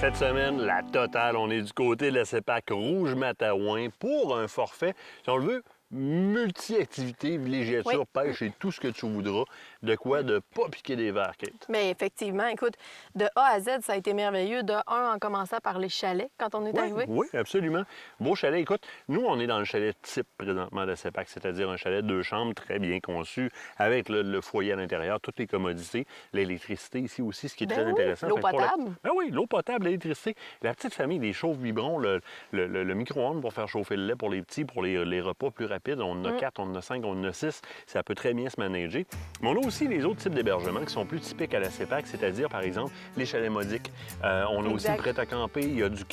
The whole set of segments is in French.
Cette semaine, la totale, on est du côté de la CEPAC Rouge-Matawan pour un forfait, si on le veut, multi-activités, villégiature, pêche et tout ce que tu voudras. De quoi de pas piquer des verres, Kate. Mais effectivement, écoute, de A à Z, ça a été merveilleux. De un, en commençant par les chalets quand on est arrivé. Oui, absolument. Beau chalet. Écoute, nous, on est dans le chalet type présentement de la CEPAC, c'est-à-dire un chalet de 2 chambres très bien conçu, avec le foyer à l'intérieur, toutes les commodités, l'électricité ici aussi, ce qui est très intéressant. L'eau potable. Oui, l'eau potable, l'électricité. La petite famille, des chauves biberons, le micro-ondes pour faire chauffer le lait pour les petits, pour les repas plus rapides. On en a 4, on en a 5, on en a 6. Ça peut très bien se manager. Mais on a aussi les autres types d'hébergements qui sont plus typiques à la CEPAC, c'est-à-dire, par exemple, les chalets modiques. On a aussi prêt à camper. Il y a du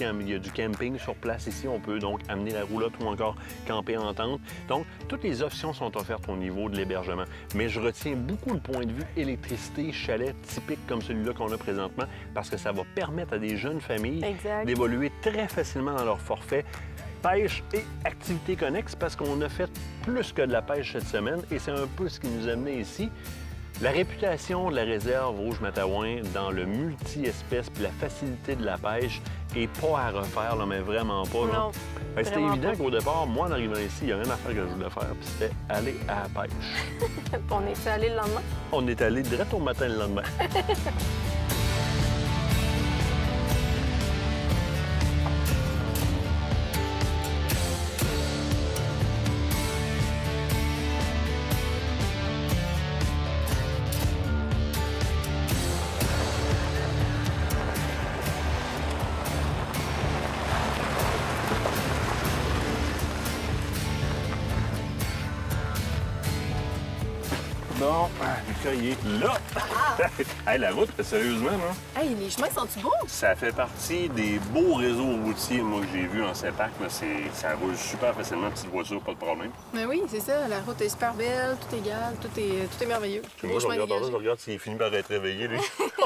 camping sur place ici. On peut donc amener la roulotte ou encore camper en tente. Donc, toutes les options sont offertes au niveau de l'hébergement. Mais je retiens beaucoup le point de vue électricité, chalet typique comme celui-là qu'on a présentement, parce que ça va permettre à des jeunes familles d'évoluer très facilement dans leur forfait pêche et activités connexes, parce qu'on a fait plus que de la pêche cette semaine et c'est un peu ce qui nous a amené ici. La réputation de la réserve Rouge-Matawan dans le multi-espèces et la facilité de la pêche est pas à refaire, là, mais vraiment pas. Non, c'était évident qu'au départ, moi, en arrivant ici, il y a rien à faire que je voulais faire, puis c'était aller à la pêche. On est allé le lendemain? On est allé direct au matin le lendemain. Bon, Lucas, il est là. Hey, la route, sérieusement, là, Hey, les chemins sont-ils beaux? ça fait partie des beaux réseaux routiers, moi, que j'ai vus en CEPAC. Ça roule super facilement, petite voiture, pas de problème. Mais oui, c'est ça. La route est super belle, tout est égal, tout est merveilleux. Puis moi, je regarde s'il finit par être réveillé, lui.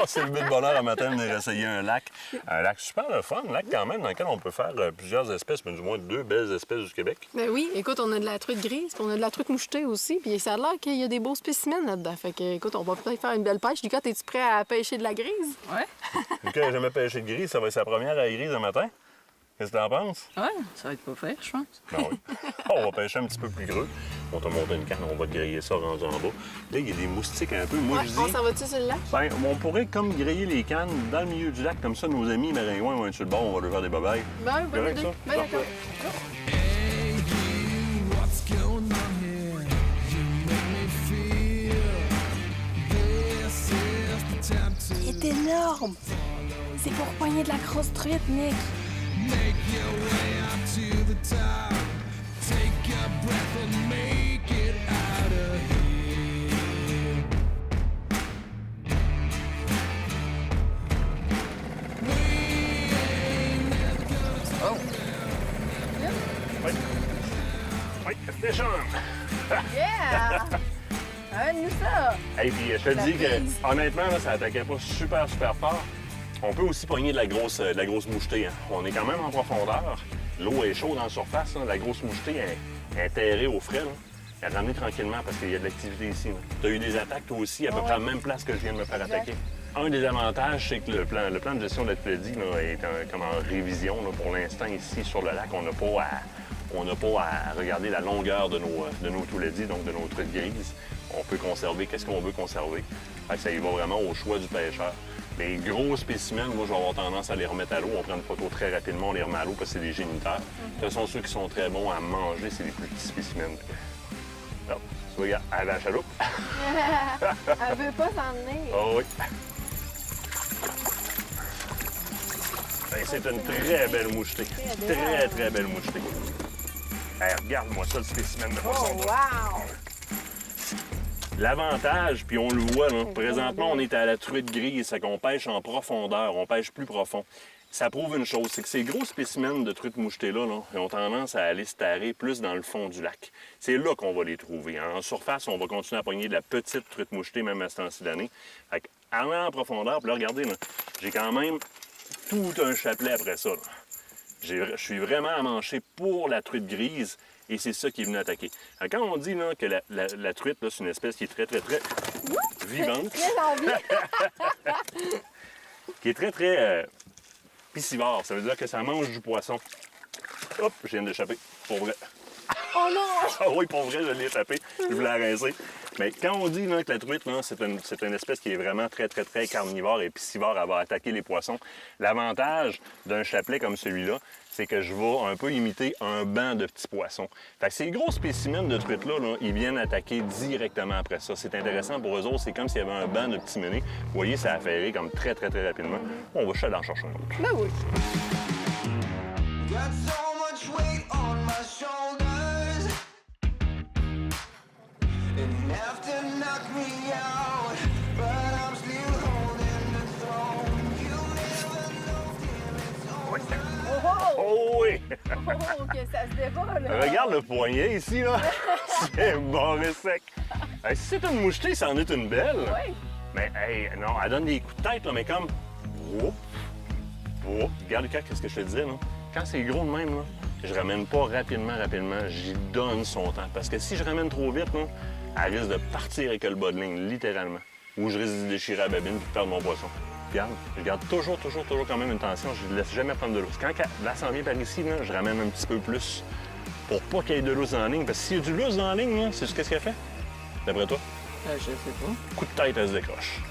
C'est le but de bonheur à matin de venir essayer un lac. Un lac super le fun, un lac quand même, dans lequel on peut faire plusieurs espèces, mais du moins 2 belles espèces du Québec. Ben oui, écoute, on a de la truite grise, puis on a de la truite mouchetée aussi, puis ça a l'air qu'il y a des beaux spécimens là-dedans. Fait que, écoute, on va peut-être faire une belle pêche. Lucas, es-tu prêt à pêcher de la grise? Ouais. Lucas n'a jamais pêché de grise, ça va être sa première à la grise le matin. Qu'est-ce que t'en penses? Ouais, ça va être pas fait, je pense. Ben oui. On va pêcher un petit peu plus creux. On t'a monté une canne, on va griller ça rendu en bas. Là, il y a des moustiques un peu. Moi, je dis... On s'en va-tu sur le lac? Ben, on pourrait comme griller les cannes dans le milieu du lac, comme ça, nos amis maringouins vont être sur le bord, on va leur faire des babayes. Ben, bonne Correct, idée. ça? Ben, d'accord. Il est énorme! C'est pour poigner de la grosse truite, Nick. Oh! Oui. Oui, c'était Sean. Yeah! Amène-nous ça! Et puis, je te dis que, honnêtement, là, ça attaquait pas super fort. On peut aussi pogner de la grosse mouchetée. Hein. On est quand même en profondeur. L'eau est chaude en surface. Hein. La grosse mouchetée est terrée au frais. Là. Elle est ramenée tranquillement parce qu'il y a de l'activité ici. Tu as eu des attaques, toi aussi, à peu près à la même place que je viens de me faire attaquer. Un des avantages, c'est que le plan de gestion de la Tulédie est comme en révision. Là, pour l'instant, ici, sur le lac, on n'a pas à regarder la longueur de nos Tulédies, donc de nos truites grises. On peut conserver qu'est-ce qu'on veut conserver. Fait que ça y va vraiment au choix du pêcheur. Les gros spécimens, moi, je vais avoir tendance à les remettre à l'eau. On prend une photo très rapidement, on les remet à l'eau parce que c'est des géniteurs. Ce sont ceux qui sont très bons à manger, c'est les plus petits spécimens. Alors, tu vois, regarde, elle a la chaloupe. Elle veut pas s'emmener. Oh oui. Ben, c'est une très belle mouchetée. Très belle mouchetée. Hey, regarde-moi ça, le spécimen de poisson. Oh, wow! L'avantage, puis on le voit, là, présentement, on est à la truite grise, c'est qu'on pêche en profondeur, on pêche plus profond. Ça prouve une chose, c'est que ces gros spécimens de truite mouchetée-là ils ont tendance à aller se tarer plus dans le fond du lac. C'est là qu'on va les trouver. En surface, on va continuer à pogner de la petite truite mouchetée, même à ce temps-ci d'année. Aller en profondeur, puis là, regardez, j'ai quand même tout un chapelet après ça. Je suis vraiment à mancher pour la truite grise. Et c'est ça qui est venu attaquer. Alors, quand on dit là, que la truite, c'est une espèce qui est très vivante, Très envie. qui est très piscivore. Ça veut dire que ça mange du poisson. Hop, je viens d'échapper. Pour vrai. Oh non! Ah oui, pour vrai, je l'ai échappé. Je voulais la rincer. Mais quand on dit là, que la truite, c'est une espèce qui est vraiment très, très, très carnivore et piscivore, elle va attaquer les poissons. L'avantage d'un chapelet comme celui-là, c'est que je vais un peu imiter un banc de petits poissons. Fait que ces gros spécimens de truite-là, ils viennent attaquer directement après ça. C'est intéressant pour eux autres. C'est comme s'il y avait un banc de petits menés. Vous voyez, ça a ferré comme très, très, très rapidement. On va chercher en chercher un autre. Ben oui. Got so much weight on my shoulders. Enough to knock me out, but I'm still holding the throne. You never know till it's over. Oh oui! Oh, que ça se dévole! Regarde le poignet ici, là. C'est barré sec. Hey, si c'est une mouchetée, c'en est une belle. Oui. Mais, hey, non, elle donne des coups de tête, là, mais comme... Whoop, whoop. Regarde, Lucas, qu'est-ce que je te disais, là? Quand c'est gros de même, là, je ramène pas rapidement. J'y donne son temps. Parce que si je ramène trop vite, là, elle risque de partir avec le bas de ligne, littéralement. Ou je risque de déchirer la babine et de perdre mon poisson. Regarde, je garde toujours quand même une tension. Je ne laisse jamais prendre de l'eau. Quand là, s'en vient par ici, là, je ramène un petit peu plus pour pas qu'il y ait de l'eau en ligne. Parce que s'il y a du lousse en ligne, là, c'est ce qu'elle fait? D'après toi? Je sais pas. Coup de tête, elle se décroche.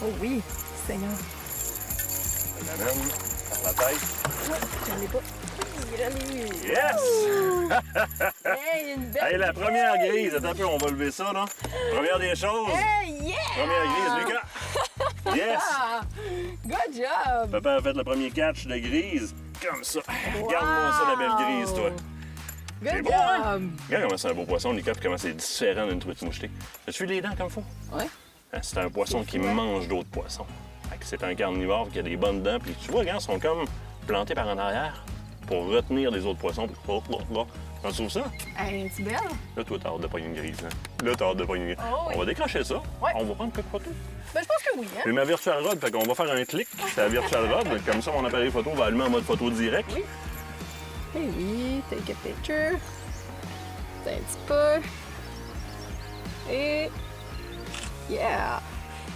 Oh oui, Seigneur. Je l'amène par la tête. J'en ai pas. Yes! Hey, une belle... Hey, la première grise. Attends un peu, on va lever ça, là. Première des choses. Hey, yeah! Première grise, Lucas. Yes! Ah, good job! Papa a fait le premier catch de grise. Comme ça. Regarde-moi ça, la belle grise, toi. C'est Good beau, hein? job! Regarde comment c'est un beau poisson, Lucas, puis comment c'est différent d'une truite mouchetée. As-tu vu les dents comme faut? Ouais. Hein, c'est un poisson qui mange d'autres poissons. Fait que c'est un carnivore qui a des bonnes dents. Puis tu vois, regarde, ils sont comme plantés par en arrière pour retenir les autres poissons. Puis tu trouves ça? Hey, c'est belle? Là, toi, t'as hâte de pogner une grise. Hein? Là, t'as hâte de pogner une grise. Oh, oui. On va décrocher ça. Ouais. On va prendre quelques photos. Ben, je pense que oui, hein? J'ai ma virtual rod, fait qu'on va faire un clic. C'est la virtual rod. Comme ça, mon appareil photo va allumer en mode photo direct. Oui. Eh oui, take a picture. C'est un petit peu. Et... Yeah!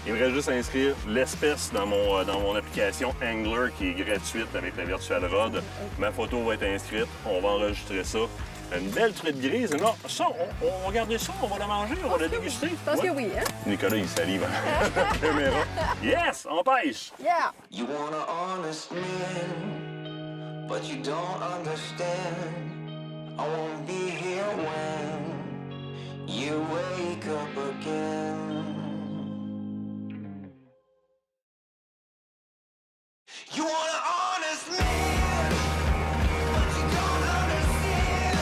Il me reste juste à inscrire l'espèce dans mon application Angler qui est gratuite avec la virtual rod. Ma photo va être inscrite. On va enregistrer ça. Une belle truite grise. Non, ça, on va garder ça, on va la manger, on va la déguster. Je pense que oui, hein? Nicolas, il salive à la caméra. Yes, on pêche! Yeah! You want an honest man, but you don't understand. I won't be here when you wake up again. You want an honest man, but you don't understand.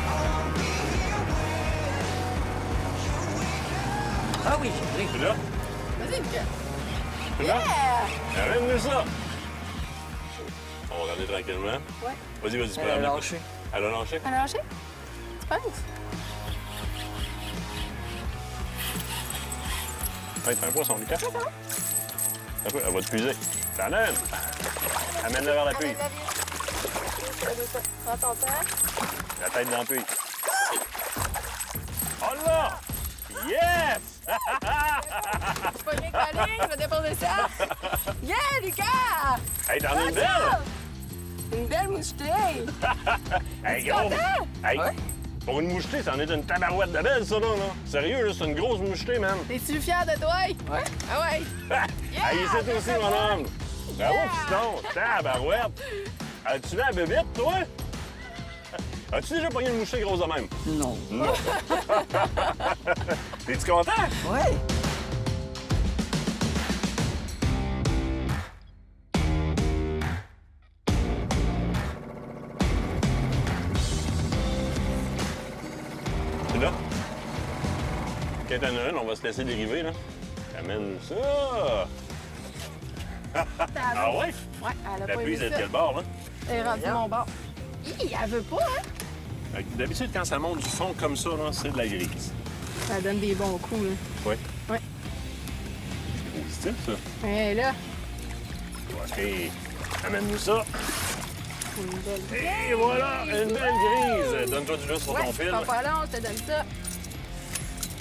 I won't be here when you wake up. Ah oui, j'ai pris. Tu là? Vas-y, Lucas! Tu là? Yeah! Amène-nous ça! On va regarder tranquillement. Ouais. Vas-y, tu peux Elle a l'amener. lâché. Elle a lâché? Elle a lâché? Tu penses? Ouais, t'as un poisson, Lucas. Un peu, elle va te puiser. T'en donnes! Amène-la vers la puits. Prends ton temps. La tête dans la puits. Oh là! Yes! Je peux pas la ligne, je vais déposer ça. Yeah, Lucas! Hey, t'en as une belle! Une belle mouchetée! Hey, Es-tu gros! content? Hey! Ouais. Pour une mouchetée, c'en est une tabarouette de belle, ça, là. Sérieux, là, c'est une grosse mouchetée, man. T'es-tu fier de toi? Ouais. Ah ouais! Hey, c'est aussi, mon homme! Bravo, piston! Tabarouette! As-tu vu la bébête, toi? As-tu déjà pogné une mouchetée grosse de même? Non. Non! Es-tu content? Ouais. C'est là? Quand t'en as une, on va se laisser dériver, là. Amène ça! Ah ouais? Ouais, elle a La pas prise aimé est de ça. quel bord, là? Elle est rendue mon bord. Hi, elle veut pas, hein? D'habitude, quand ça monte du fond comme ça, là, c'est de la grise. Ça donne des bons coups, là. Oui. Ouais. C'est beau style, ça. Et là, OK. Amène-nous ça. une belle Et voilà, une belle grise. Donne-toi du lousse sur ton fil. prends pas long, je te donne ça. Un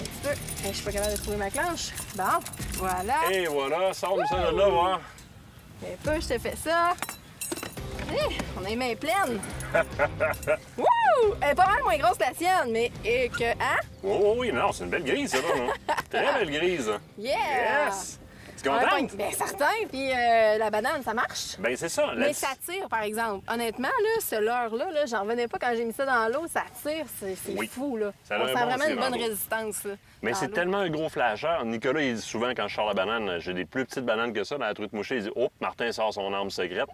petit peu. Mais je suis pas capable de trouver ma clenche. Bon, voilà. Et voilà, sors-nous ça de là, voir. Un peu, je te fais ça. On a les mains pleines. Wouh! Elle est pas mal moins grosse que la tienne, mais hein? Oui, non, c'est une belle grise, ça, là. Très belle grise. Yeah! Yes! Tu es contente? Bien certain. Puis la banane, ça marche. Ben c'est ça. Mais ça tire, par exemple. Honnêtement, là, ce leurre-là, j'en revenais pas quand j'ai mis ça dans l'eau. Ça tire, c'est Oui. fou, là. Ça a On un sent bon vraiment une tir en bonne l'eau. résistance, là, Mais dans c'est l'eau. tellement un gros flasheur. Nicolas, il dit souvent, quand je sors la banane, j'ai des plus petites bananes que ça dans la truite mouchée. Il dit, oh, Martin sort son arme secrète.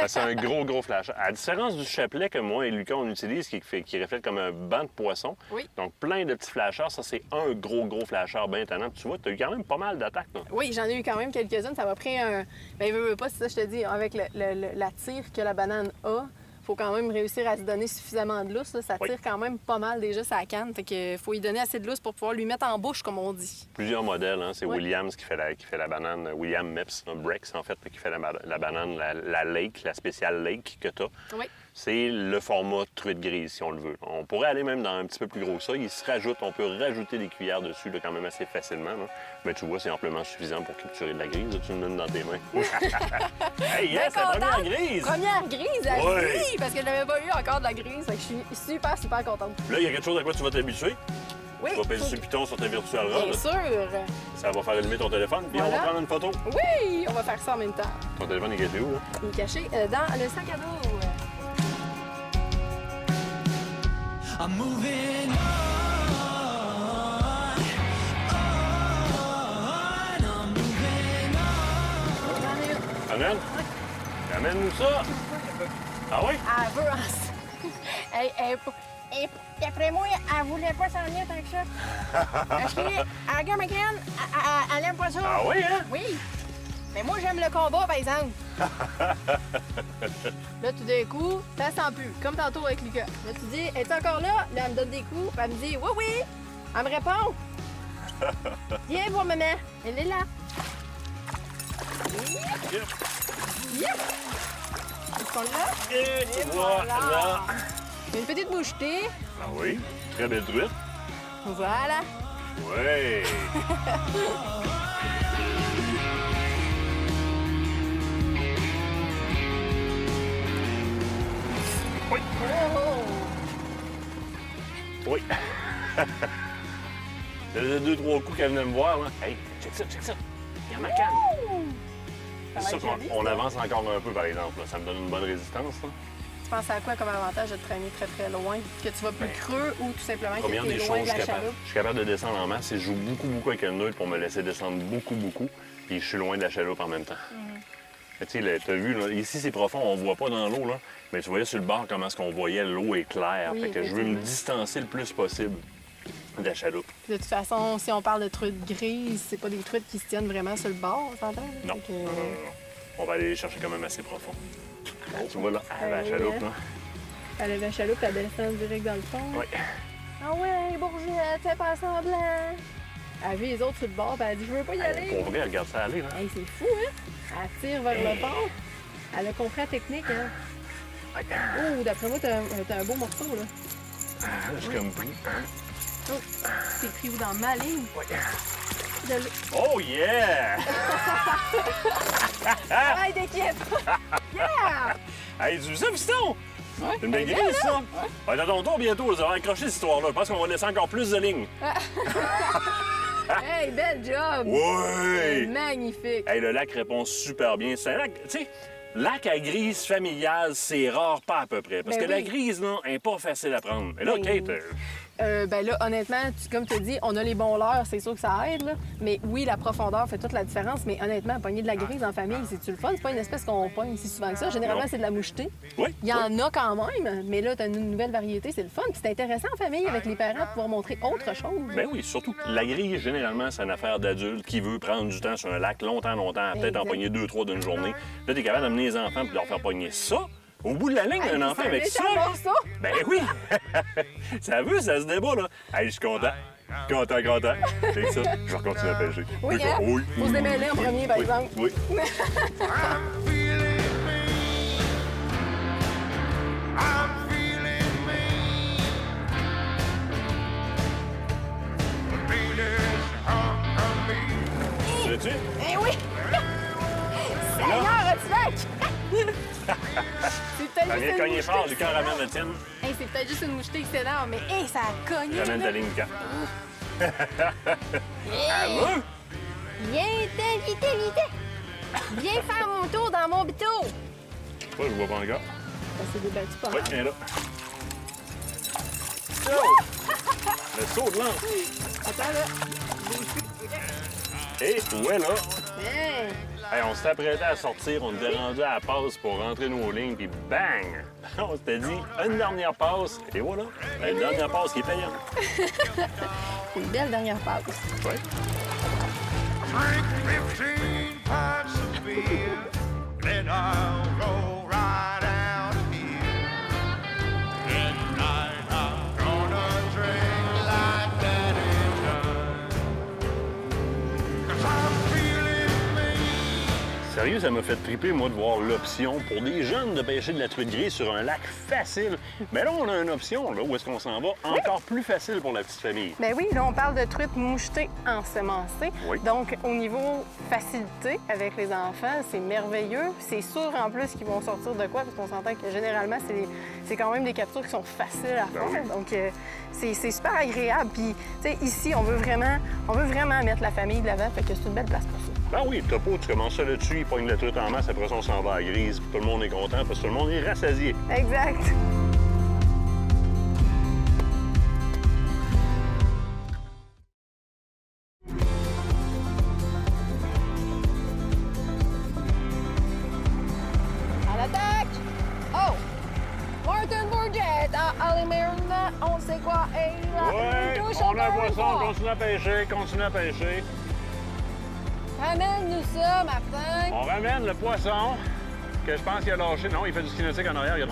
C'est un gros flasheur. À la différence du chapelet que moi et Lucas, on utilise, qui reflète comme un banc de poisson. Oui. Donc, plein de petits flasheurs. Ça, c'est un gros flasheur bien tannant. Tu vois, tu as eu quand même pas mal d'attaques, là. Oui, j'en ai eu quand même quelques-unes. Ça m'a pris un. Ben, veux pas, c'est ça, je te dis, avec la tire que la banane a, faut quand même réussir à se donner suffisamment de lousse, là. Ça Oui. tire quand même pas mal déjà sa canne. Fait que faut y donner assez de lousse pour pouvoir lui mettre en bouche, comme on dit. Plusieurs modèles, hein. C'est Oui. Williams qui fait la banane. William Meps, Brex, en fait, qui fait la banane, la Lake, la spéciale Lake que tu as. Oui. C'est le format truite grise, si on le veut. On pourrait aller même dans un petit peu plus gros que ça. Il se rajoute, on peut rajouter des cuillères dessus là, quand même assez facilement, là. Mais tu vois, c'est amplement suffisant pour capturer de la grise. Là, tu me donnes dans tes mains. Hey, yes, la première Contente. grise! Première grise, à Oui. vie, parce que je n'avais pas eu encore de la grise. Fait que je suis super contente. Là, il y a quelque chose à quoi tu vas t'habituer. Oui. Tu vas peser sur le piton sur ta virtual rod. Bien sûr. Ça va faire allumer ton téléphone. Puis on Voilà. va prendre une photo. Oui, on va faire ça en même temps. Ton téléphone est caché où, là? Il est caché dans le sac à dos. I'm moving on, I'm moving on. J'en ai une. Amène? Amène-nous ça! Ah oui? Elle veut en... D'après moi, elle voulait pas s'en venir tant que ça. Parce que la gare McCann, elle aime pas ça. Ah oui, hein? Oui. Mais moi, j'aime le combat, par exemple. Là, tout d'un coup, ça sent plus. Comme tantôt avec Lucas. Là, tu dis, es-tu encore là? Là, elle me donne des coups. Puis elle me dit, oui. Elle me répond. Viens voir maman. Elle est là. Yep. Yep. Ils sont là. Et voilà! Une petite mouchetée. Ah oui, très belle truite. Voilà. Oui! Oui! Oh. Oui! Ça faisait 2-3 coups qu'elle venait me voir, là. Hey, check ça! Il y a ma canne! Ça C'est va ça être joli, qu'on ça. avance encore un peu, par exemple. Là. Ça me donne une bonne résistance. Là. Tu penses à quoi comme avantage de te traîner très loin? Que tu vas plus creux ou tout simplement que Première tu es des loin choses, de la chaloupe? je suis capable de descendre en masse et je joue beaucoup avec le nœud pour me laisser descendre beaucoup. Puis je suis loin de la chaloupe en même temps. Mais tu sais, t'as vu, là, ici c'est profond, on voit pas dans l'eau, là. Mais tu voyais sur le bord comment est-ce qu'on voyait l'eau est claire. Oui, Fait que je veux me effectivement. distancer le plus possible de la chaloupe. De toute façon, si on parle de truites grises, c'est pas des truites qui se tiennent vraiment sur le bord, t'entends? Non. Fait que- Non. On va aller les chercher quand même assez profond. Bon, tu vois là, la oui, chaloupe, hein. là. Elle lève la chaloupe, elle descend direct dans le fond. Oui. Ah ouais, Bourgette, fais pas semblant. Elle a vu les autres sur le bord, puis elle a dit, je veux pas y aller. Pour vrai, regarde ça aller, là. Hey, c'est fou, hein? Elle tire vers le bord. Elle a compris la technique, hein? Ouais. Oh, d'après moi, t'as un beau morceau, là. Ah, je suis comme pris. Oh, t'es pris où dans ma ligne? Ouais. Je l'ai. Oh yeah! Travail d'équipe! Yeah! Hey, tu veux ça, fiston? Ouais, C'est une belle ben, grise, ça! là. Ouais, dans ton tour bientôt, ça va accrocher cette histoire-là. Je pense qu'on va laisser encore plus de lignes. Hey, bel job! Ouais! Magnifique! Hey, le lac répond super bien. C'est un lac, tu sais, lac à grise familiale, c'est rare pas à peu près. Parce Ben que la oui. grise, là, elle est pas facile à prendre. Mais là, Ben, Kate, Ben là, honnêtement, comme tu dis, on a les bons leurres, c'est sûr que ça aide, là. Mais oui, la profondeur fait toute la différence. Mais honnêtement, pogner de la grise en famille, c'est-tu le fun? C'est pas une espèce qu'on pogne si souvent que ça. Généralement, Non. c'est de la mouchetée. oui. Il y en a quand même, mais là, t'as une nouvelle variété, c'est le fun. Puis c'est intéressant en famille avec les parents de pouvoir montrer autre chose. Ben oui, surtout que la grise, généralement, c'est une affaire d'adulte qui veut prendre du temps sur un lac longtemps, peut-être en Exact. pogner 2-3 d'une journée. Là, t'es capable d'amener les enfants et de leur faire pogner ça. Au bout de la ligne, un enfant avec ça. méchant là, morceau. Ben oui! Ça veut, ça se débat, là. Hey, je suis content. Content. C'est ça. Je vais continuer à pêcher. Oui, hein? Oui. Faut se démêler en premier, par Oui, exemple. Oui. Veux-tu? Eh oui! Seigneur, tu lac! C'est Viens une cogner mouchetée fort, Lucas qui ramène s'énerve. le tienne. Hey, c'est peut-être juste une mouchetée qui s'énerve, mais hey, ça a cogné. Ramène là. ta ligne, Lucas. Hey, Allô? viens, vite. Viens faire mon tour dans mon bito. Ouais, je vois pas encore. Ça s'est débattu pas Oui, mal. viens là. Oh! Le saut de lance. Attends, là. Et ouais, là. Hey. Hey, on s'est apprêté à sortir, on était rendu à la passe pour rentrer nos lignes, puis bang! On s'était dit une dernière passe, et voilà. Une dernière passe qui est payante. C'est une belle dernière passe. Ouais. Drink 15 pints of beer, then I'll go right out of here. Tonight I'm gonna drink like Daddy does. 'Cause I'm feeling me. Sérieux, ça m'a fait triper, moi, de voir l'option pour des jeunes de pêcher de la truite grise sur un lac facile. Mais là, on a une option, là, où est-ce qu'on s'en va, encore plus facile pour la petite famille. Ben oui, là, on parle de truite mouchetée ensemencée. Oui. Donc, au niveau facilité avec les enfants, c'est merveilleux. C'est sûr, en plus, qu'ils vont sortir de quoi, parce qu'on s'entend que généralement, c'est quand même des captures qui sont faciles à Ben faire. oui. Donc, c'est super agréable. Puis, tu sais, ici, on veut vraiment mettre la famille de l'avant, fait que c'est une belle place pour ça. Ben oui, le topo, tu commences ça là-dessus, il pogne la truite en masse, après ça, on s'en va à la grise, puis tout le monde est content, parce que tout le monde est rassasié. Exact. À l'attaque! Oh! Martin Bourget à Alimirna, on sait quoi, et là, Ouais, une touche on a un encore une poisson, fois. continue à pêcher. Ramène-nous ça, Martin! On ramène le poisson, que je pense qu'il a lâché. Non, il fait du ski nautique en arrière, regarde.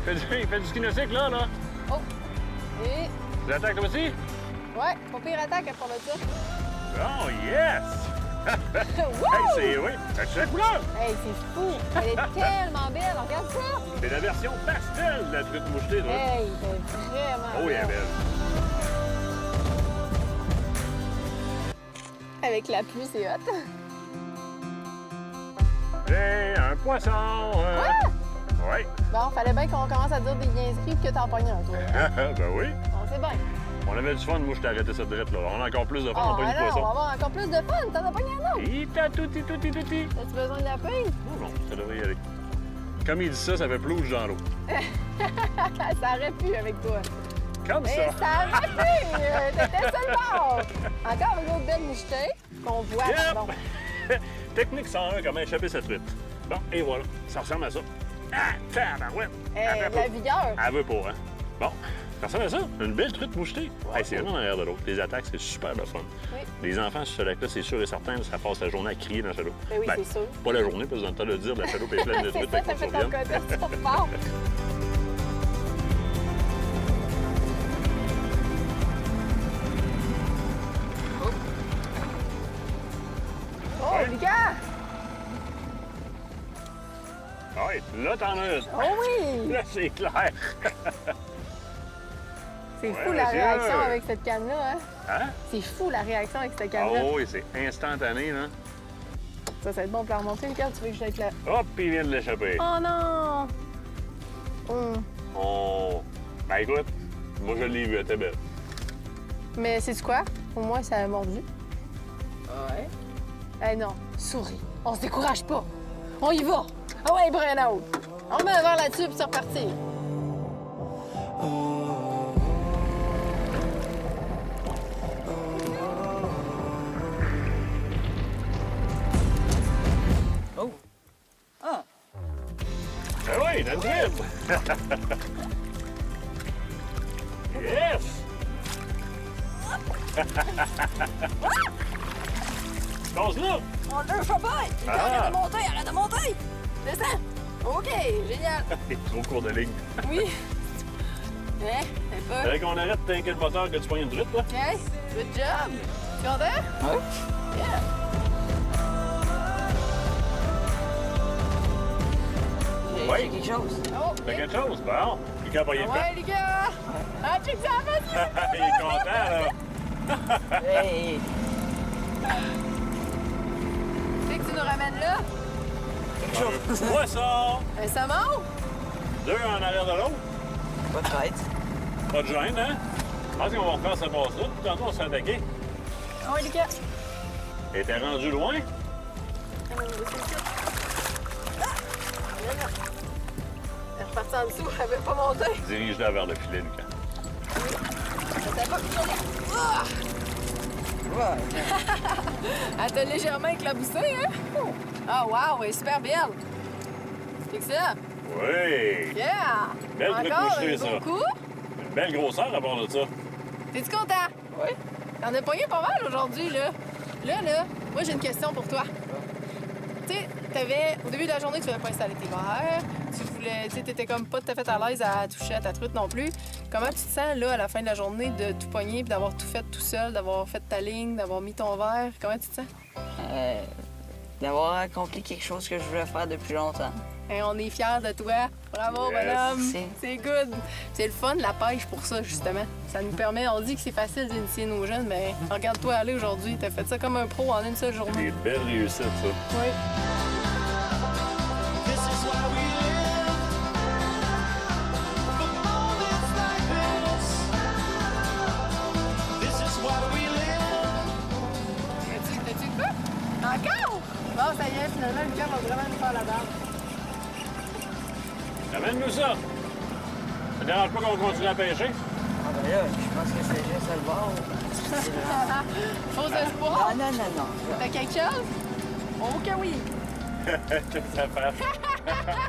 il fait du ski nautique, là. Oh! Et... Tu l'attaques toi aussi? Ouais, pas pire attaque à part de ça. Oh, yes! Wouh! Hey, c'est... Oui, as-tu la couleur? Hey, c'est fou! Elle est tellement belle, regarde ça! C'est la version pastel de la truite mouchetée, toi. Hey, elle est vraiment Oh, elle est belle. Avec la pluie, c'est hot. Hey, un poisson! Oui. Bon, fallait bien qu'on commence à dire des niaiseries que t'en pognes un, toi. Ben oui. On sait bien. On avait du fun, moi, je t'ai arrêté cette drette, là. On a encore plus de fun, Oh, on pogne du alors, on va poisson. avoir encore plus de fun. T'en as pogné un autre. Ita tutti. As-tu besoin de la paille? Oh non, ça devrait y aller. Comme il dit ça, ça fait plouche dans l'eau. Ça aurait pu avec toi. Comme Mais ça. ça aurait pu! T'étais seulement! Encore une autre belle mouchetée qu'on voit. Yep. Pardon. Technique 101, comment échapper cette truite. Bon, et voilà, ça ressemble à ça. Ah, tabarouette! Elle fait La pas. vigueur. Elle veut pas, hein? Bon, ça ressemble à ça, une belle truite mouchetée. Hey, c'est vraiment en arrière de l'autre. Les attaques, c'est super le fun. Oui. Les enfants sur ce lac-là, c'est sûr et certain, ça passe la journée à crier dans la chaloupe. Ben oui, c'est sûr. Pas la journée, parce que dans le temps de le dire, la chaloupe est pleine de C'est truites, ça, fait ça qu'on fait ton survienne. côté sur fort. Oh, Ouais. Lucas! Ah oui, là, t'en as une. Oh oui! Là, c'est clair. C'est Ouais, fou la monsieur. réaction avec cette canne-là, hein? Hein? C'est fou la réaction avec cette Ah canne-là. oui, c'est instantané, là. Ça va être bon pour la remonter, Lucas. Tu veux que je avec la... Hop, il vient de l'échapper. Oh non! Oh. Ben écoute, moi je l'ai vu, elle était belle. Mais c'est quoi? Au moins, ça a mordu. Ouais. Eh non, souris. On se décourage pas. On y va. Ah ouais, Brian out. On met un verre là-dessus puis c'est reparti. Ben oui, that's it! Yes! Lance-le! On le lâche pas. Ah. Arrête de monter. Descends. OK, génial. Il est trop court de ligne. Oui. Hein? T'es pas... Faudrait qu'on arrête de t'inquiéter le moteur que tu pognes une truite, là. OK, good job. Tu content? Oui. Yeah. Oui. quelque chose. Oh, T'as quelque chose? Bon. Il a pogné le ouais, les gars. Ah, check ça, vas-y. Il est content, là. Hey! Tu sais que tu nous ramènes là? quelque chose. Poisson! Un saumon? 2 en arrière de l'autre. Pas de tête. Pas de gêne, hein? Je pense qu'on va refaire cette passe-là. Tout tantôt, on se fait attaquer. Ah oui, Lucas. Et t'es rendu loin? Elle est repartie en dessous, elle veut pas monter. Dirige-la vers le filet, Lucas. Je savais pas que tu allais- Ah! Ouais. Elle t'a légèrement éclaboussé, hein? Ah, wow, elle est super belle. C'est que ça? Oui! Yeah! Belle truc Encore moucheté, un ça. bon coup. Une belle grosseur à part de ça. T'es-tu content? Oui. T'en as pogné pas mal aujourd'hui, là. Là, moi, j'ai une question pour toi. Tu sais, au début de la journée, tu voulais pas installer tes verres. Tu sais, t'étais comme pas tout à fait à l'aise à toucher à ta truite non plus. Comment tu te sens, là, à la fin de la journée, de tout pogner puis d'avoir tout fait tout seul, d'avoir fait ta ligne, d'avoir mis ton verre? Comment tu te sens? D'avoir accompli quelque chose que je voulais faire depuis longtemps. Hey, on est fiers de toi. Bravo, Yes. bonhomme. Merci. C'est good. C'est le fun, la pêche, pour ça, justement. Ça nous permet, on dit que c'est facile d'initier nos jeunes, mais regarde-toi aller aujourd'hui. T'as fait ça comme un pro en une seule journée. Des belles réussites, ça. Oui. This is why we live. For moments like this. This is why we live. T'as-tu de quoi? Encore? Bon, ça y est, finalement, le gars va vraiment nous faire la barbe. Amène-nous ça. Ça te dérange pas qu'on continue à pêcher? Ah ben là, je pense que c'est juste le bord. Faux espoir? Non, non, non, non. T'as quelque chose? Oh que oui! Qu'est-ce que ça fait?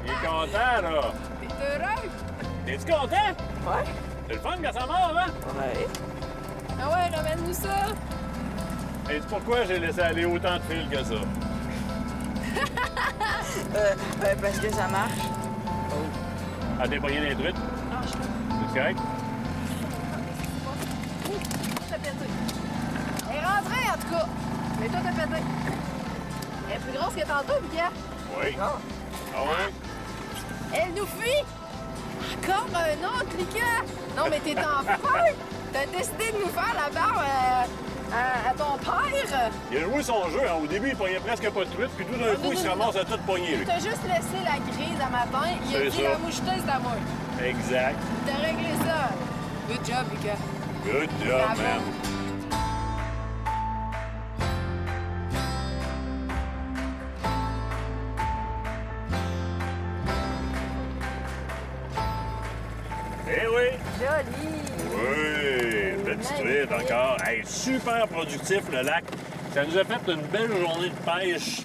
Il est content, là. T'es heureux? Es-tu content? Ouais. C'est le fun quand ça mord, hein? Ouais. Ah ouais, ramène-nous ça! Et tu pourquoi j'ai laissé aller autant de fil que ça? Parce que ça marche. Ah, t'es pogné des truites? C'est correct? T'as pété. Elle est rentrée, en tout cas. Mais toi, t'as pété. Elle est plus grosse que tantôt, Pierre. Oui. Ah ouais? Elle nous fuit! Encore un autre, Lucas! Non, mais t'es en feu! T'as décidé de nous faire la barbe à ton père! Il a joué son jeu, hein. Au début, il pognait presque pas de truite, puis tout d'un coup, il se ramasse à tout pogner, lui. T'as juste laissé la grise à matin, il a C'est dit ça. la moucheteuse c'est à moi. Exact. T'as réglé ça. Good job, Lucas. Good job, Bravo. man. Eh oui! Joli! Oui! Petite truite encore. Hey, super productif, le lac. Ça nous a fait une belle journée de pêche.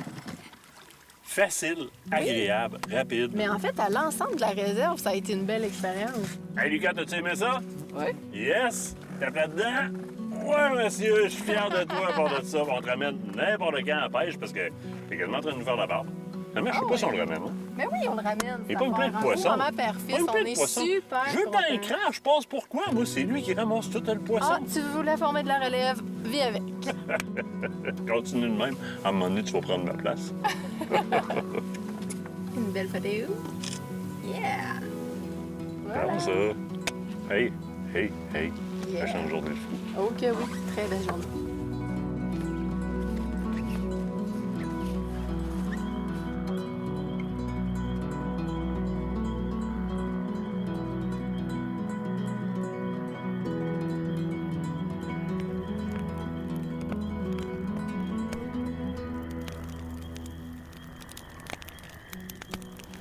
Facile, agréable, rapide. Mais en fait, à l'ensemble de la réserve, ça a été une belle expérience. Hey, Lucas, t'as-tu aimé ça? Oui. Yes! T'as là-dedans? Ouais, monsieur, je suis fier de toi à part de ça. On te ramène n'importe quand à la pêche parce que t'es quasiment en train de nous faire la barbe. Mais je sais pas si on le ramène, hein? Mais oui, on le ramène. Il est pas une plaie de poisson. Maman, père, fils, Pas une on plaie de est poisson. super Je veux pas un contents. cran, je pense pourquoi. Moi, c'est lui qui ramasse tout le poisson. Ah, tu voulais former de la relève, vis avec. Continue de même. À un moment donné, tu vas prendre ma place. Une belle photo. Yeah! Voilà. Comme ça. Hey, hey, hey. Yeah. Ça change journée de fou. Ok, oui, très belle journée.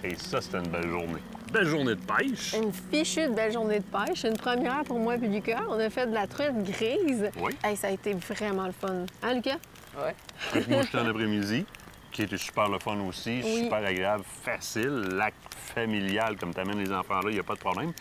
Et ça, c'était une belle journée. Belle journée de pêche. Une fichue de belle journée de pêche. Une première pour moi et Lucas. On a fait de la truite grise. Oui. Hey, ça a été vraiment le fun. Hein, Lucas? Ouais. Truc moucheté en après-midi, qui était super le fun aussi, Oui. super agréable, facile, lac familial, comme t'amènes les enfants là, il n'y a pas de problème.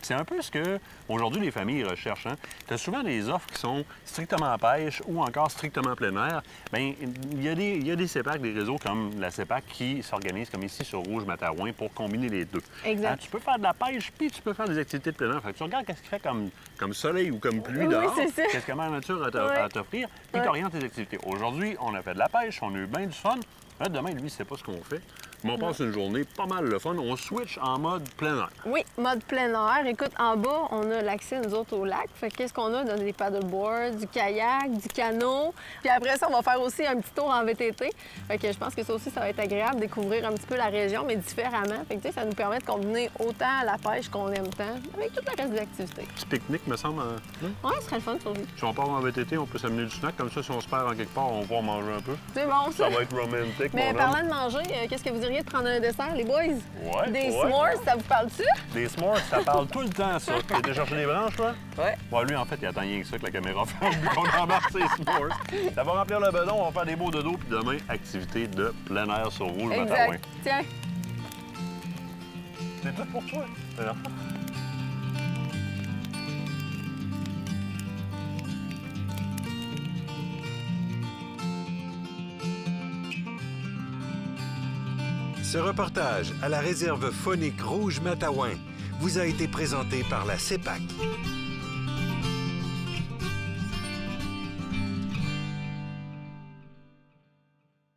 C'est un peu ce que, aujourd'hui, les familles recherchent. Hein? Tu as souvent des offres qui sont strictement pêche ou encore strictement plein air. Bien, il y a des CEPAC, des réseaux comme la CEPAC qui s'organisent, comme ici sur Rouge-Matawan, pour combiner les deux. Exact. Hein, tu peux faire de la pêche, puis tu peux faire des activités de plein air. Fait que tu regardes qu'est-ce qu'il fait comme soleil ou comme pluie Oui, dehors, c'est ça. qu'est-ce que la nature a Ouais. à t'offrir, puis Ouais. tu orientes tes activités. Aujourd'hui, on a fait de la pêche, on a eu bien du fun. Là, demain, lui, il sait pas ce qu'on fait. Mais on passe une journée pas mal le fun. On switch en mode plein air. Oui, mode plein air. Écoute, en bas, on a l'accès, nous autres, au lac. Fait que qu'est-ce qu'on a? On a des paddleboards, du kayak, du canot. Puis après ça, on va faire aussi un petit tour en VTT. Fait que je pense que ça aussi, ça va être agréable de découvrir un petit peu la région, mais différemment. Fait que, tu sais, ça nous permet de combiner autant la pêche qu'on aime tant avec tout le reste des activités. Petit pique-nique, me semble. Ouais, ce serait le fun sur lui. Si on part en VTT, on peut s'amener du snack. Comme ça, si on se perd en quelque part, on va en manger un peu. C'est bon, ça. Ça va être romantique, Mais mon parlant homme. de manger, qu'est-ce que vous diriez de prendre un dessert, les boys? Ouais, Des ouais. s'mores, ça vous parle-tu? Des s'mores, ça parle tout le temps, ça. Tu as été chercher des branches, toi? Ouais. Bon, lui, en fait, il attend rien que ça que la caméra fait, vu qu'on embarque ses s'mores. Ça va remplir le bedon, on va faire des beaux dodos, puis demain, activité de plein air sur Rouge Matawan. Exact. Tiens. C'est tout pour toi. Alors. Ce reportage à la réserve faunique Rouge Matawan vous a été présenté par la CEPAC.